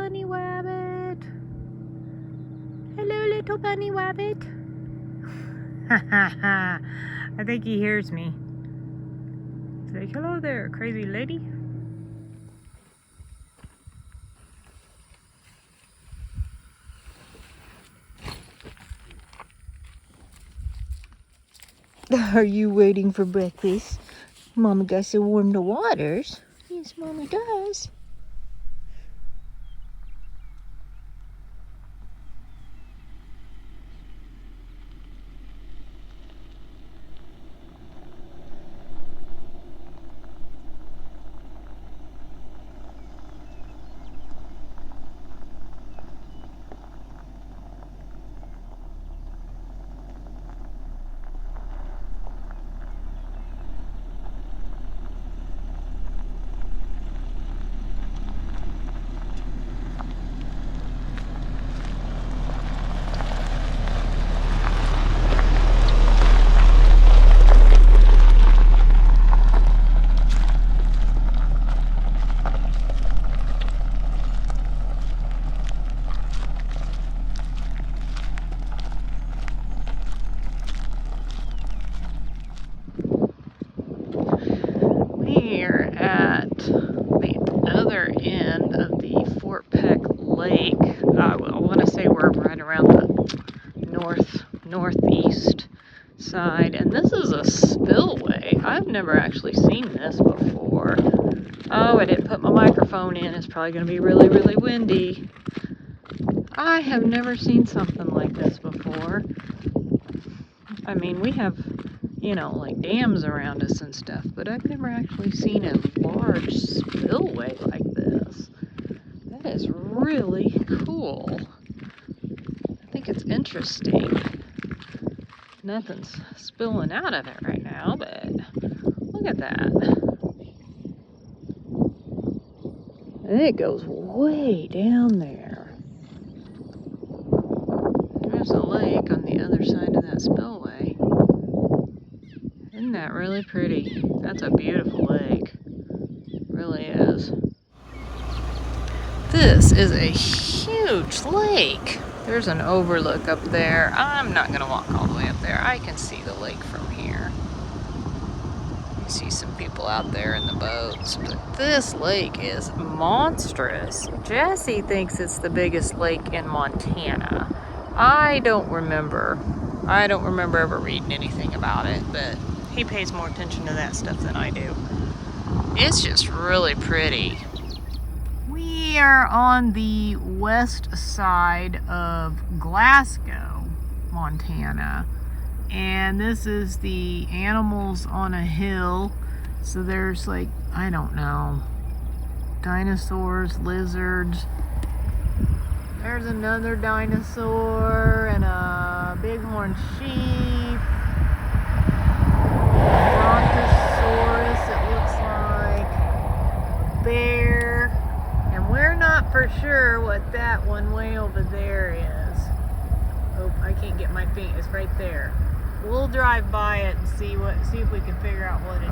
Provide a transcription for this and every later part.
bunny rabbit. Hello, little bunny rabbit. Ha ha ha. I think he hears me. Say hello there, crazy lady. Are you waiting for breakfast? Mama got to warm the waters. Yes, Mama does. We're at the other end of the Fort Peck Lake. I want to say we're right around the northeast side, and this is a spillway. I've never actually seen this before. Oh, I didn't put my microphone in. It's probably going to be really, really windy. I have never seen something like this before. I mean, we have, you know, like dams around us and stuff, but I've never actually seen a large spillway like this. That is really cool. I think it's interesting. Nothing's spilling out of it right now, but look at that. And it goes way down there. There's a lake on the other side of that spillway. Isn't that really pretty? That's a beautiful lake. It really is. This is a huge lake. There's an overlook up there. I'm not gonna walk all the way up there. I can see the lake from here. You see some people out there in the boats, but this lake is monstrous. Jesse thinks it's the biggest lake in Montana. I don't remember ever reading anything about it, but he pays more attention to that stuff than I do. It's just really pretty. We are on the west side of Glasgow, Montana, and this is the Animals on a Hill. So there's, like, I don't know, dinosaurs, lizards. There's another dinosaur and a bighorn sheep. Brontosaurus, it looks like. Bear. And we're not for sure what that one way over there is. Oh, I can't get my feet. It's right there. We'll drive by it and see if we can figure out what it is.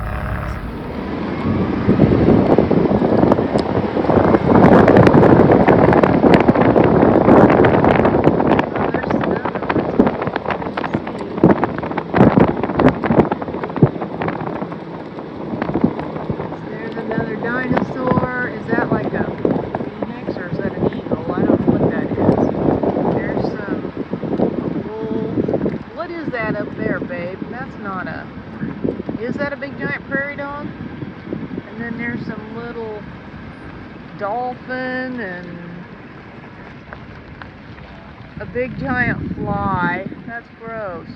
Dinosaur. Is that like a phoenix or is that an eagle? I don't know what that is. There's some wolf. What is that up there, babe? That's not a... Is that a big giant prairie dog? And then there's some little dolphin and a big giant fly. That's gross.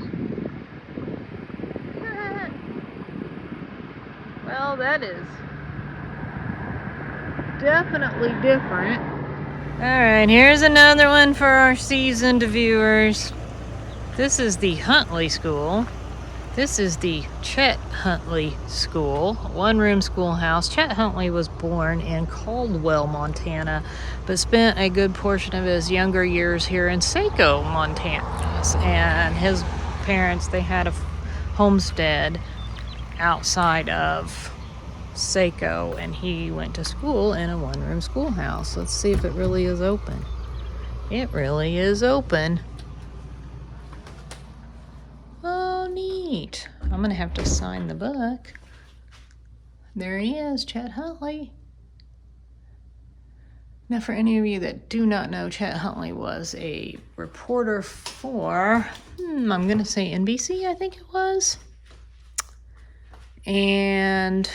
Well, that is definitely different. Alright, here's another one for our seasoned viewers. This is the Huntley School. This is the Chet Huntley School, one-room schoolhouse. Chet Huntley was born in Caldwell, Montana, but spent a good portion of his younger years here in Saco, Montana. And his parents, they had a homestead outside of Seiko, and he went to school in a one-room schoolhouse. Let's see if it really is open. It really is open. Oh, neat. I'm gonna have to sign the book. There he is, Chet Huntley. Now, for any of you that do not know, Chet Huntley was a reporter for, I'm gonna say NBC, I think it was. And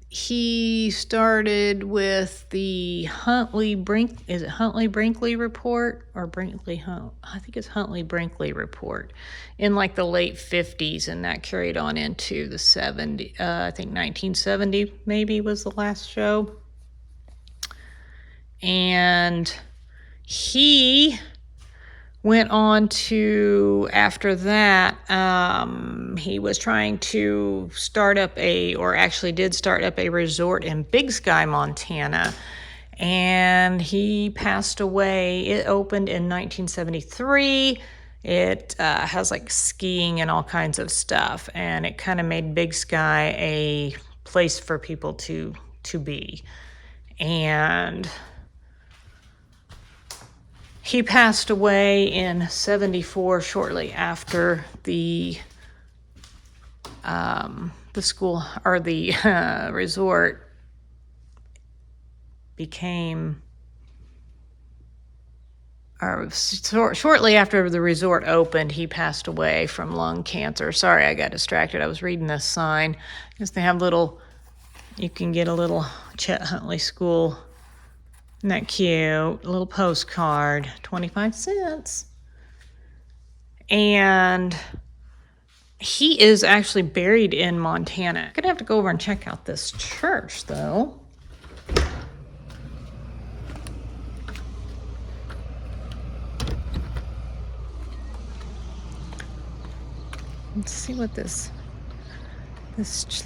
he started with the Huntley-Brinkley report, or I think it's Huntley-Brinkley report, in like the late 50s, and that carried on into the 70s. I think 1970 maybe was the last show. And he went on to, after that, he was trying to start up did start up a resort in Big Sky, Montana, and he passed away. It opened in 1973. It has like skiing and all kinds of stuff, and it kind of made Big Sky a place for people to be. And he passed away in 74, shortly after the school, or the resort became, or shortly after the resort opened, he passed away from lung cancer. Sorry, I got distracted. I was reading this sign. Because they have you can get a little Chet Huntley School. Isn't that cute? A little postcard, 25 cents. And he is actually buried in Montana. I'm gonna have to go over and check out this church, though. Let's see what this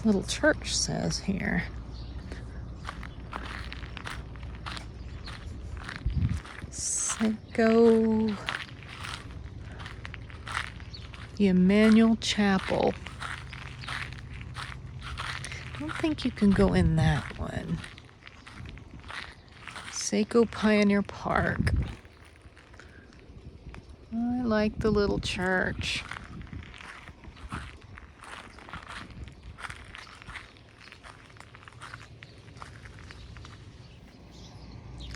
little church says here. Seiko the Emmanuel Chapel. I don't think you can go in that one. Seiko Pioneer Park. I like the little church.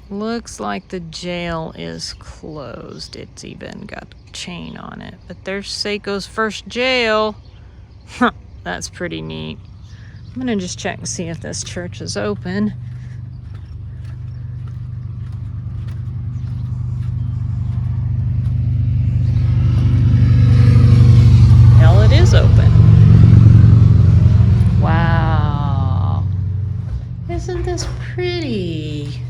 Looks like the jail is closed. It's even got a chain on it. But there's Seiko's first jail. Huh, that's pretty neat. I'm gonna just check and see if this church is open. Well, it is open. Wow. Isn't this pretty?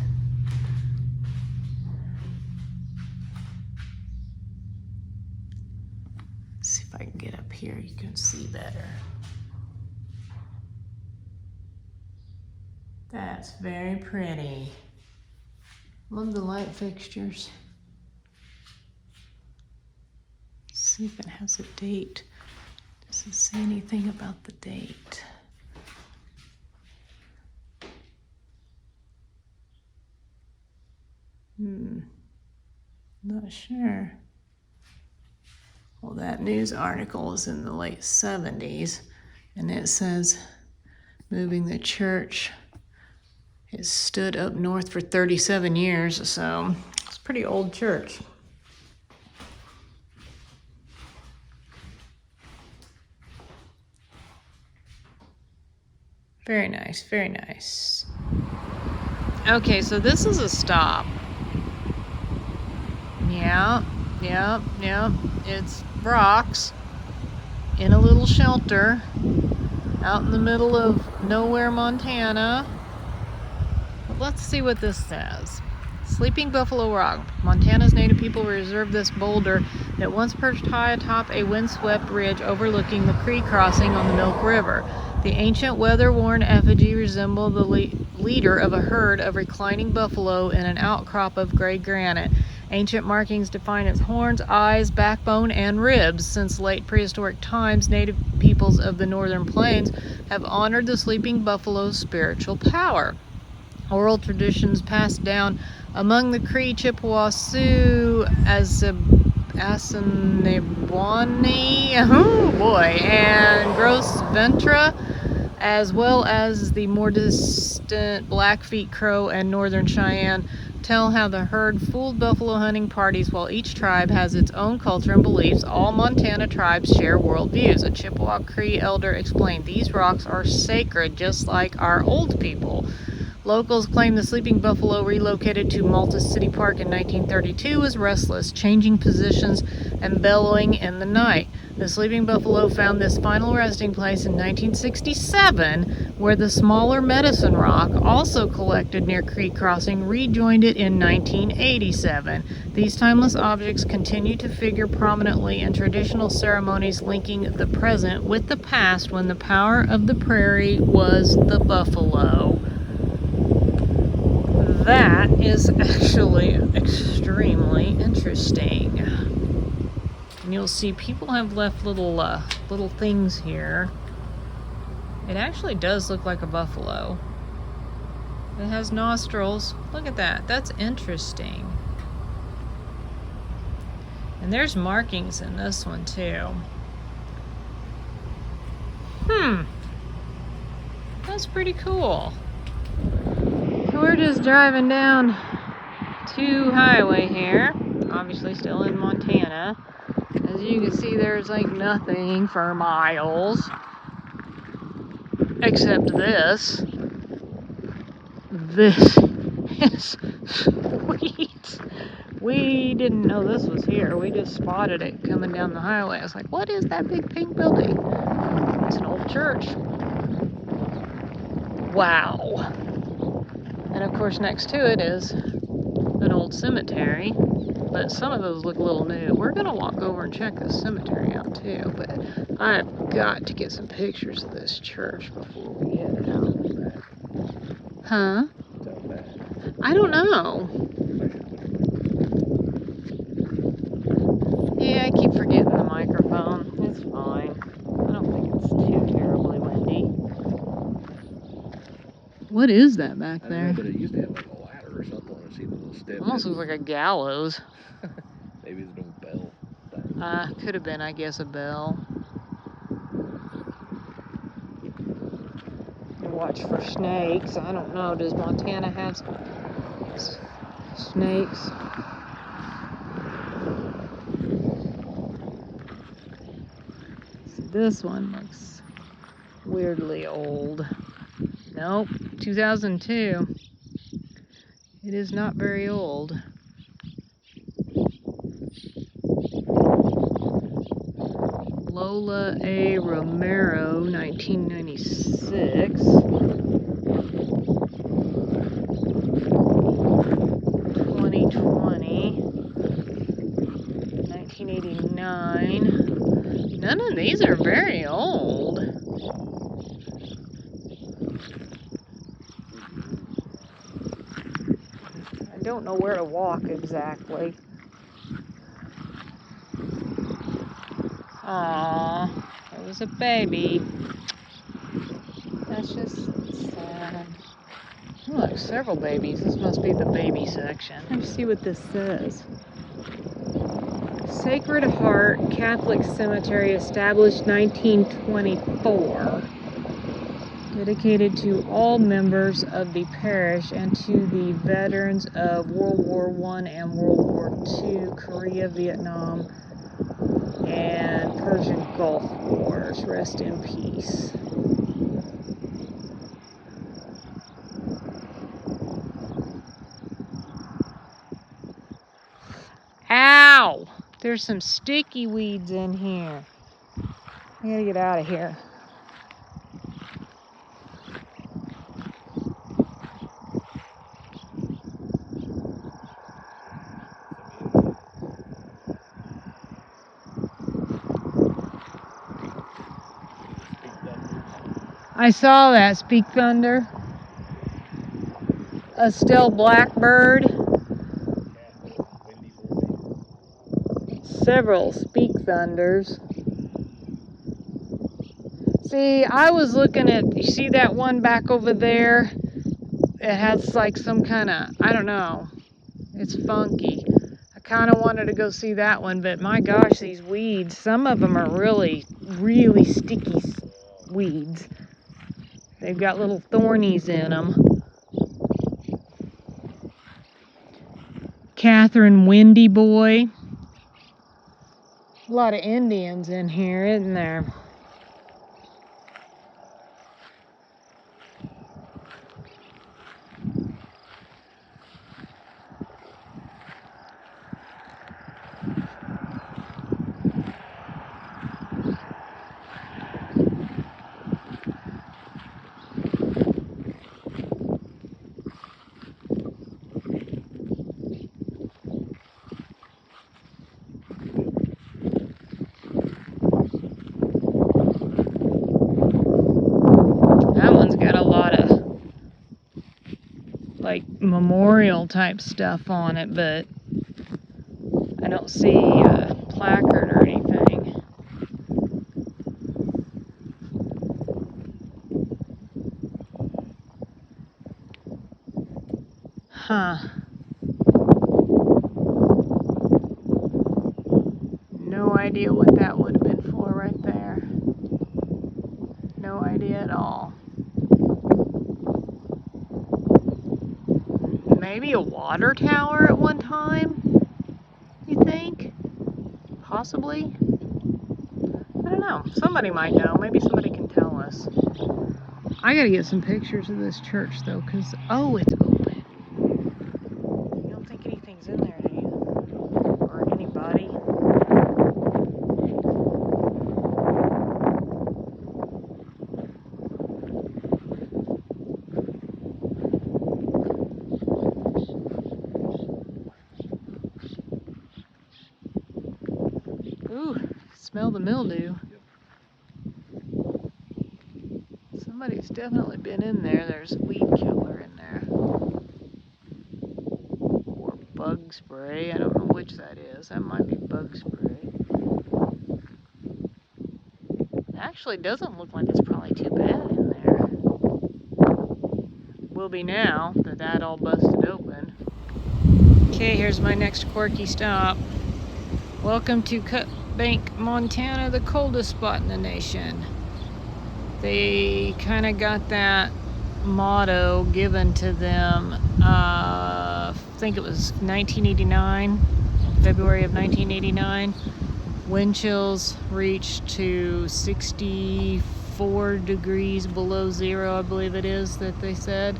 See if I can get up here, you can see better. That's very pretty. Love the light fixtures. See if it has a date. Does it say anything about the date? Not sure. Well, that news article is in the late 70s, and it says moving the church. It stood up north for 37 years, so it's a pretty old church. Very nice, very nice. Okay, so this is a stop. Yeah. It's rocks in a little shelter out in the middle of nowhere, Montana. But let's see what this says. Sleeping Buffalo Rock. Montana's native people reserved this boulder that once perched high atop a windswept ridge overlooking the creek crossing on the Milk River. The ancient weather-worn effigy resembled the leader of a herd of reclining buffalo in an outcrop of gray granite. Ancient markings define its horns, eyes, backbone, and ribs. Since late prehistoric times, native peoples of the northern plains have honored the sleeping buffalo's spiritual power. Oral traditions passed down among the Cree, Chippewa, Sioux, Assiniboine, and Gros Ventre, as well as the more distant Blackfeet, Crow, and Northern Cheyenne, tell how the herd fooled buffalo hunting parties. While each tribe has its own culture and beliefs, all Montana tribes share worldviews. A Chippewa Cree elder explained, "These rocks are sacred, just like our old people." Locals claim the sleeping buffalo relocated to Malta City Park in 1932 was restless, changing positions and bellowing in the night. The sleeping buffalo found this final resting place in 1967, where the smaller Medicine Rock, also collected near Creek Crossing, rejoined it in 1987. These timeless objects continue to figure prominently in traditional ceremonies linking the present with the past, when the power of the prairie was the buffalo. That is actually extremely interesting. And you'll see people have left little things here. It actually does look like a buffalo. It has nostrils. Look at that. That's interesting. And there's markings in this one too. That's pretty cool. So we're just driving down to highway here, obviously still in Montana. As you can see, there's like nothing for miles except this. This is sweet. We didn't know this was here. We just spotted it coming down the highway. I was like, what is that big pink building? It's an old church. Wow. And of course next to it is an old cemetery, but some of those look a little new. We're gonna walk over and check this cemetery out too, but I've got to get some pictures of this church before we head out. Huh? I don't know. Yeah, I keep forgetting the microphone. It's fine. I don't think it's too terribly windy. What is that back there? I don't know, but it used to have like a ladder or something. I've seen a little step. Almost looks like a gallows. Maybe there's no bell. Could have been, I guess, a bell. Watch for snakes. I don't know. Does Montana have snakes? This one looks weirdly old. Nope, 2002. It is not very old. Lola A. Romero, 1996. 2020. 1989. None of these are very old. I don't know where to walk exactly. Aww, it was a baby. That's just sad. Look, several babies. This must be the baby section. Let's see what this says. Sacred Heart Catholic Cemetery, established 1924. Dedicated to all members of the parish and to the veterans of World War I and World War II, Korea, Vietnam, and Persian Gulf Wars. Rest in peace. Ow! There's some sticky weeds in here. I gotta get out of here. I saw that. Speak Thunder. A still blackbird. several Speak Thunders. See, I was looking at, you see that one back over there? It has like some kind of, I don't know, it's funky. I kind of wanted to go see that one, but my gosh, these weeds, some of them are really, really sticky weeds. They've got little thornies in them. Catherine Windy Boy. A lot of Indians in here, isn't there? That one's got a lot of like memorial type stuff on it, but I don't see a placard or anything. Huh. No idea what that would have been for right there. No idea at all. Maybe a water tower at one time, you think? Possibly? I don't know. Somebody might know. Maybe somebody can tell us. I gotta get some pictures of this church though, because, oh, it's open. You don't think anything's in there, do you? Or anybody? Ooh, smell the mildew. Somebody's definitely been in there. There's a weed killer in there. Or bug spray. I don't know which that is. That might be bug spray. It actually doesn't look like it's probably too bad in there. Will be now that that all busted open. Okay, here's my next quirky stop. Welcome to Cut Bank, Montana, the coldest spot in the nation. They kind of got that motto given to them, I think it was 1989, February of 1989. Wind chills reached to 64 degrees below zero, I believe it is that they said.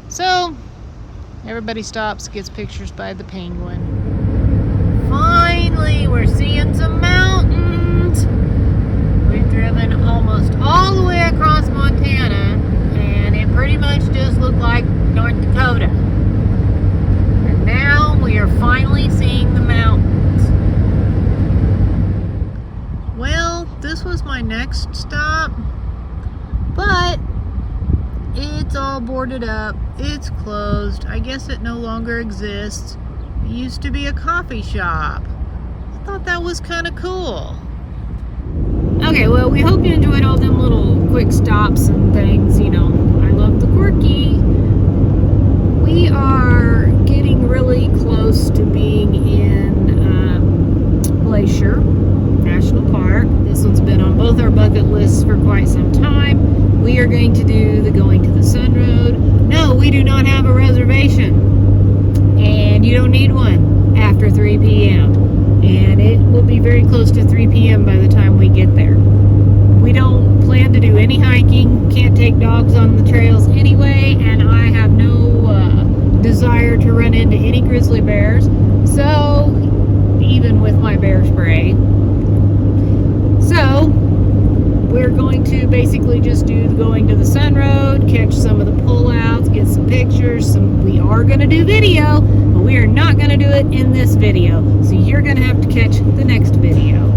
So, everybody stops, gets pictures by the penguin. Finally, we're seeing some mountains. We've driven almost all the way across Montana, and it pretty much just looked like North Dakota. And now we are finally seeing the mountains. Well, this was my next stop, but it's all boarded up. It's closed. I guess it no longer exists. It used to be a coffee shop. I thought that was kind of cool. Okay, well, we hope you enjoyed all them little quick stops and things. You know, I love the quirky. We are getting really close to being in Glacier National Park. This one's been on both our bucket lists for quite some time. We are going to do the Going to the Sun Road. No, we do not have a reservation. And you don't need one after 3 p.m. And it will be very close to 3 p.m. by the time we get there. We don't plan to do any hiking, can't take dogs on the trails anyway, and I have no desire to run into any grizzly bears, so, even with my bear spray. So, we're going to basically just do the Going to the Sun Road, catch some of the pullouts, get some pictures, we are going to do video, but we are not going to do it in this video, so you're going to have to catch the next video.